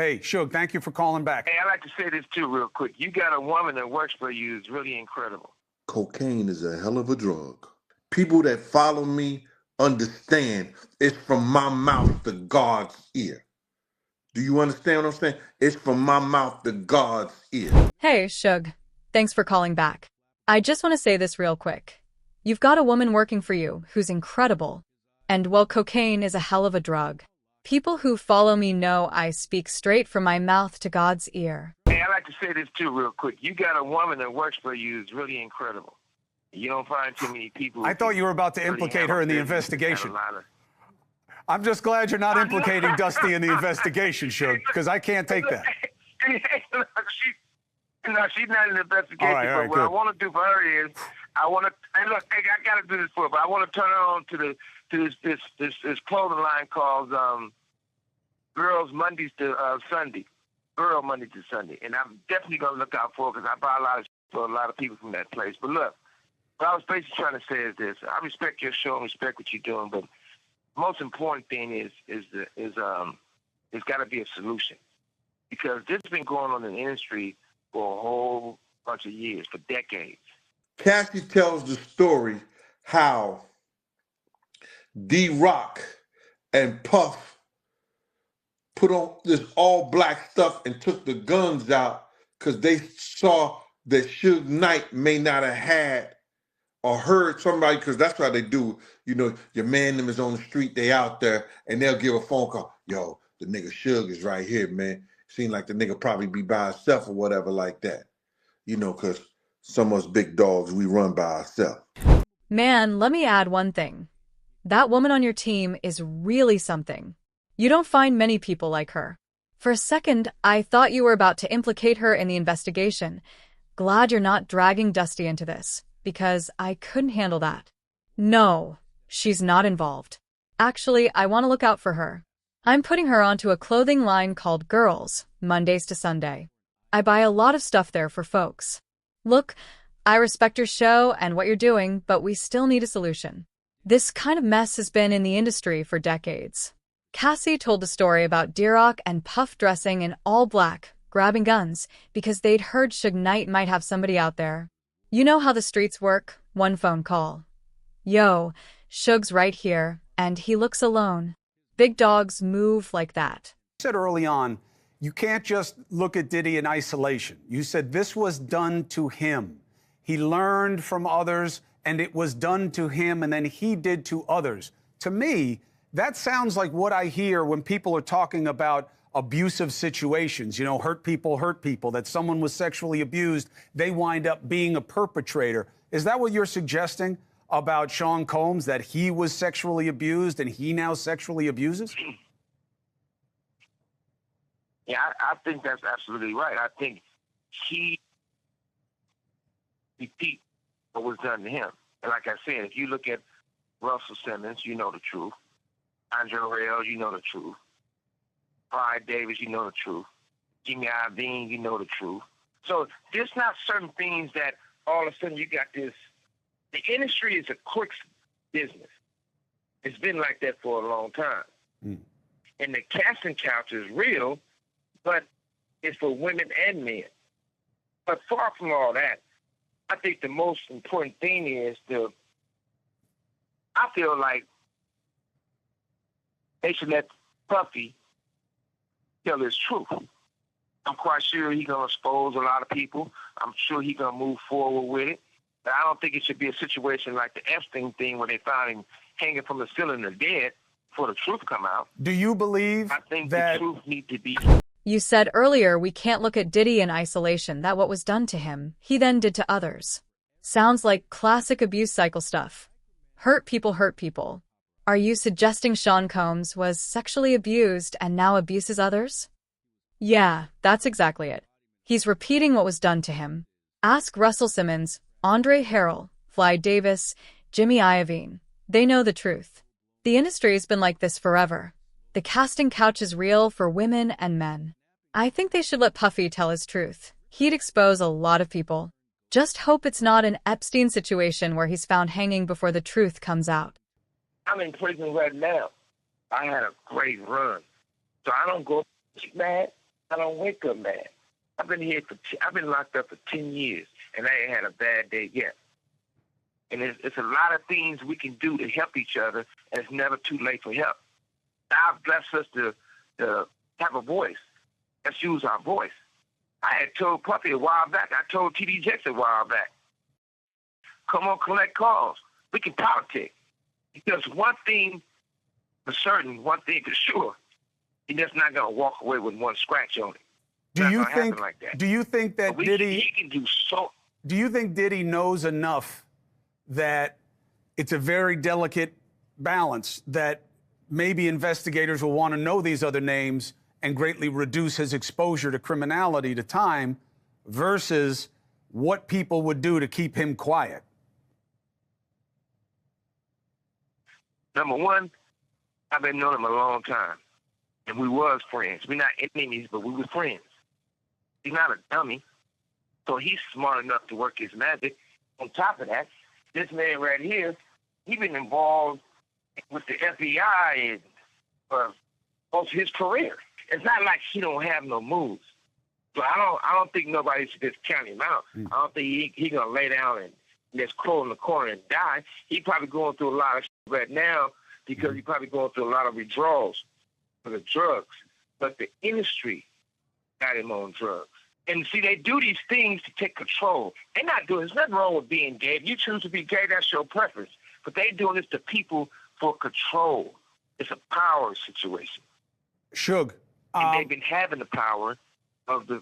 Hey, Suge, thank you for calling back. Hey, I'd like to say this too real quick. You got a woman that works for you is really incredible. Cocaine is a hell of a drug. People that follow me understand it's from my mouth to God's ear. Do you understand what I'm saying? It's from my mouth to God's ear. Hey, Suge. Thanks for calling back. I just want to say this real quick. You've got a woman working for you who's incredible. And while cocaine is a hell of a drug, people who follow me know I speak straight from my mouth to God's ear. Hey, I'd like to say this too real quick. You got a woman that works for you is really incredible. You don't find too many people. I thought you were about to implicate her in the investigation. I'm just glad you're not implicating Dusty in the investigation, Suge, because I can't take that. She's not in the investigation. All right, but what good. I want to do for her is, I want to. Hey, look, hey, I got to do this for her, but I want to turn her on to this clothing line called Girls Mondays to Sunday. Girl Monday to Sunday, and I'm definitely gonna look out for her because I buy a lot of for a lot of people from that place. But look, what I was basically trying to say is this: I respect your show and respect what you're doing, but the most important thing is there's got to be a solution, because this has been going on in the industry for a whole bunch of years, for decades. Cassie tells the story how D-Rock and Puff put on this all-black stuff and took the guns out because they saw that Suge Knight may not have had or heard somebody, because that's how they do. You know, your man them is on the street, they out there, and they'll give a phone call. Yo, the nigga Suge is right here, man. Seem like the nigga probably be by himself or whatever like that. You know, because some of us big dogs, we run by ourselves. Man, let me add one thing. That woman on your team is really something. You don't find many people like her. For a second, I thought you were about to implicate her in the investigation. Glad you're not dragging Dusty into this, because I couldn't handle that. No, she's not involved. Actually, I want to look out for her. I'm putting her onto a clothing line called Girls, Mondays to Sunday. I buy a lot of stuff there for folks. Look, I respect your show and what you're doing, but we still need a solution. This kind of mess has been in the industry for decades. Cassie told the story about D-Rock and Puff dressing in all black, grabbing guns, because they'd heard Suge Knight might have somebody out there. You know how the streets work, one phone call. Yo, Suge's right here, and he looks alone. Big dogs move like that. You said early on, you can't just look at Diddy in isolation. You said this was done to him. He learned from others, and it was done to him, and then he did to others. To me, that sounds like what I hear when people are talking about abusive situations, you know, hurt people, that someone was sexually abused, they wind up being a perpetrator. Is that what you're suggesting about Sean Combs, that he was sexually abused and he now sexually abuses? Yeah, I think that's absolutely right. I think he repeat what was done to him. And like I said, if you look at Russell Simmons, you know the truth. Andre Rail, you know the truth. Clyde Davis, you know the truth. Jimmy Iovine, you know the truth. So there's not certain things that all of a sudden you got this. The industry is a quick business. It's been like that for a long time. And the casting couch is real, but it's for women and men. But far from all that, I think the most important thing is I feel like they should let Puffy tell his truth. I'm quite sure he's going to expose a lot of people. I'm sure he's going to move forward with it. But I don't think it should be a situation like the Epstein thing where they found him hanging from the ceiling or dead before the truth come out. Do you believe I think that the truth needs to be... You said earlier we can't look at Diddy in isolation, that what was done to him, he then did to others. Sounds like classic abuse cycle stuff. Hurt people hurt people. Are you suggesting Sean Combs was sexually abused and now abuses others? Yeah, that's exactly it. He's repeating what was done to him. Ask Russell Simmons, Andre Harrell, Fly Davis, Jimmy Iovine. They know the truth. The industry's been like this forever. The casting couch is real for women and men. I think they should let Puffy tell his truth. He'd expose a lot of people. Just hope it's not an Epstein situation where he's found hanging before the truth comes out. I'm in prison right now. I had a great run. So I don't go mad. I don't wake up mad. I've been locked up for 10 years, and I ain't had a bad day yet. And it's a lot of things we can do to help each other, and it's never too late for help. God blessed us to have a voice. Let's use our voice. I had told Puffy a while back. I told T.D. Jakes a while back. Come on, collect calls. We can politic. Because one thing for certain, one thing for sure, he's just not going to walk away with one scratch on it. Do you think? Like that. Do you think that Diddy? He can do so. Do you think Diddy knows enough that it's a very delicate balance that maybe investigators will want to know these other names and greatly reduce his exposure to criminality, to time, versus what people would do to keep him quiet? Number one, I've been knowing him a long time, and we was friends. We're not enemies, but we were friends. He's not a dummy, so he's smart enough to work his magic. On top of that, this man right here, he's been involved with the FBI for most of his career. It's not like he don't have no moves. So I don't think nobody should just count him out. I don't think he gonna lay down and just crawl in the corner and die. He probably going through a lot of shit right now because he probably going through a lot of withdrawals for the drugs. But the industry got him on drugs. And see, they do these things to take control. They're not doing, there's nothing wrong with being gay. If you choose to be gay, that's your preference. But they're doing this to people for control. It's a power situation. Suge. And they've been having the power of the,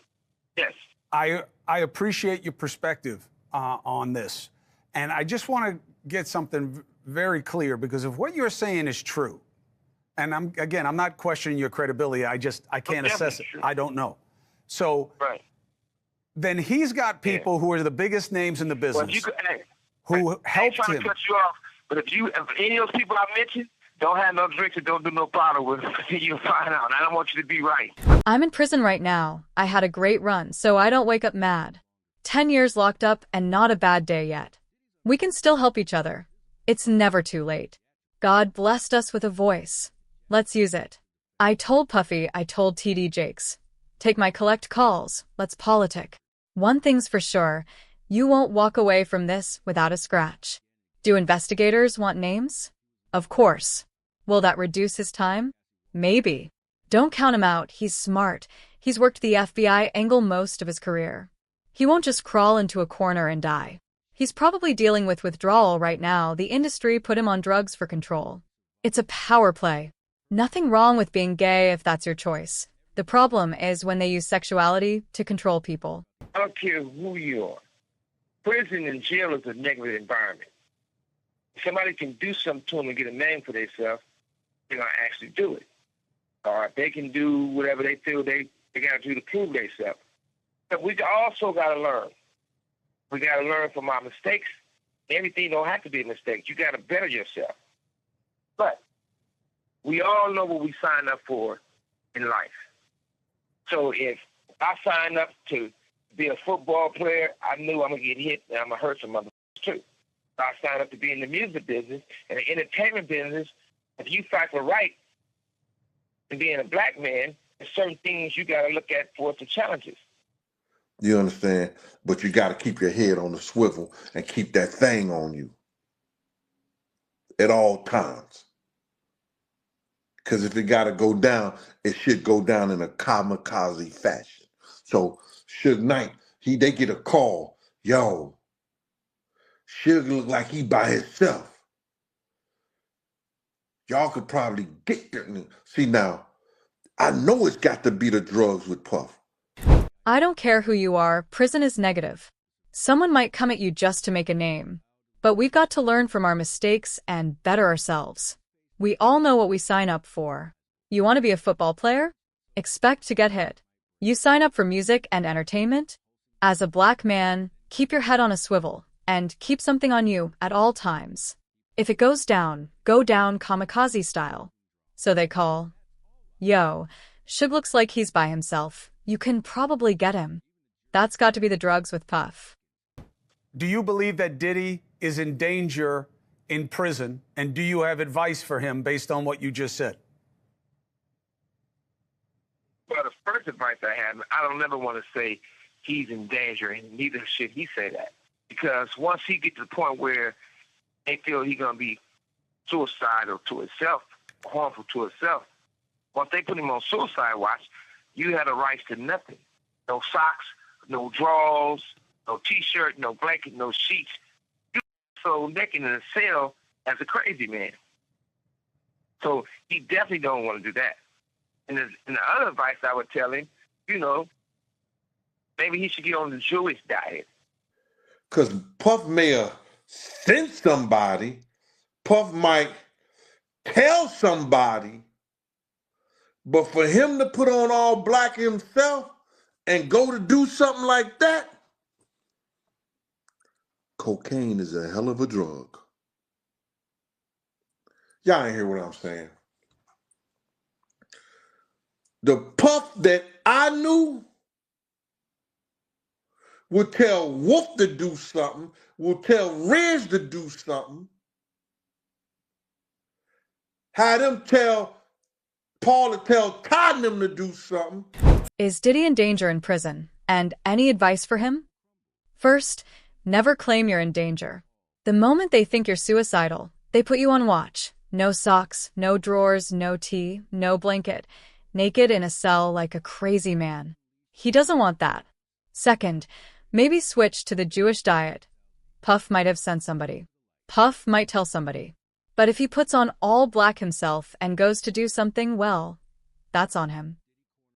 yes. I appreciate your perspective on this. And I just want to get something very clear, because if what you're saying is true, and I'm not questioning your credibility, I can't assess it. True. I don't know. So right. Then he's got people who are the biggest names in the business who helped him. I ain't trying to cut you off, but if any of those people I mentioned don't have no drinks and don't do no powder with them, you'll find out. I don't want you to be right. I'm in prison right now. I had a great run, so I don't wake up mad. 10 years locked up and not a bad day yet. We can still help each other. It's never too late. God blessed us with a voice. Let's use it. I told Puffy, I told T.D. Jakes. Take my collect calls. Let's politic. One thing's for sure. You won't walk away from this without a scratch. Do investigators want names? Of course. Will that reduce his time? Maybe. Don't count him out. He's smart. He's worked the FBI angle most of his career. He won't just crawl into a corner and die. He's probably dealing with withdrawal right now. The industry put him on drugs for control. It's a power play. Nothing wrong with being gay if that's your choice. The problem is when they use sexuality to control people. I don't care who you are. Prison and jail is a negative environment. If somebody can do something to them and get a name for themselves, they're going to actually do it. Or they can do whatever they feel they got to do to prove themselves. But we also got to learn. We got to learn from our mistakes. Everything don't have to be a mistake. You got to better yourself. But we all know what we sign up for in life. So if I sign up to be a football player, I knew I'm going to get hit and I'm going to hurt some other too. If I signed up to be in the music business and the entertainment business, if you fight for right and being a black man, there's certain things you got to look at for the challenges. You understand? But you got to keep your head on the swivel and keep that thing on you at all times. Because if it got to go down, it should go down in a kamikaze fashion. So Suge Knight, they get a call. Yo, Suge look like he by himself. Y'all could probably get there. See now, I know it's got to be the drugs with Puff. I don't care who you are, prison is negative. Someone might come at you just to make a name. But we've got to learn from our mistakes and better ourselves. We all know what we sign up for. You want to be a football player? Expect to get hit. You sign up for music and entertainment? As a black man, keep your head on a swivel and keep something on you at all times. If it goes down, go down kamikaze style. So they call. Yo, Suge looks like he's by himself. You can probably get him. That's got to be the drugs with Puff. Do you believe that Diddy is in danger in prison, and do you have advice for him based on what you just said? Well, Well, the first advice I have, I don't never want to say he's in danger, and neither should he say that. Because once he gets to the point where they feel he's going to be suicidal to himself, harmful to himself, once they put him on suicide watch, you have the rights to nothing. No socks, no drawers, no T-shirt, no blanket, no sheets. You so naked in a cell as a crazy man. So he definitely don't want to do that. And the other advice I would tell him, maybe he should get on the Jewish diet. Because Puff may have sent somebody, Puff might tell somebody, but for him to put on all black himself and go to do something like that, cocaine is a hell of a drug. Y'all ain't hear what I'm saying. The Puff that I knew would tell Wolf to do something, would tell Riz to do something, had him tell Paul to tell Tottenham to do something. Is Diddy in danger in prison? And any advice for him? First, never claim you're in danger. The moment they think you're suicidal, they put you on watch. No socks, no drawers, no tea, no blanket. Naked in a cell like a crazy man. He doesn't want that. Second, maybe switch to the Jewish diet. Puff might have sent somebody. Puff might tell somebody. But if he puts on all black himself and goes to do something, well, that's on him.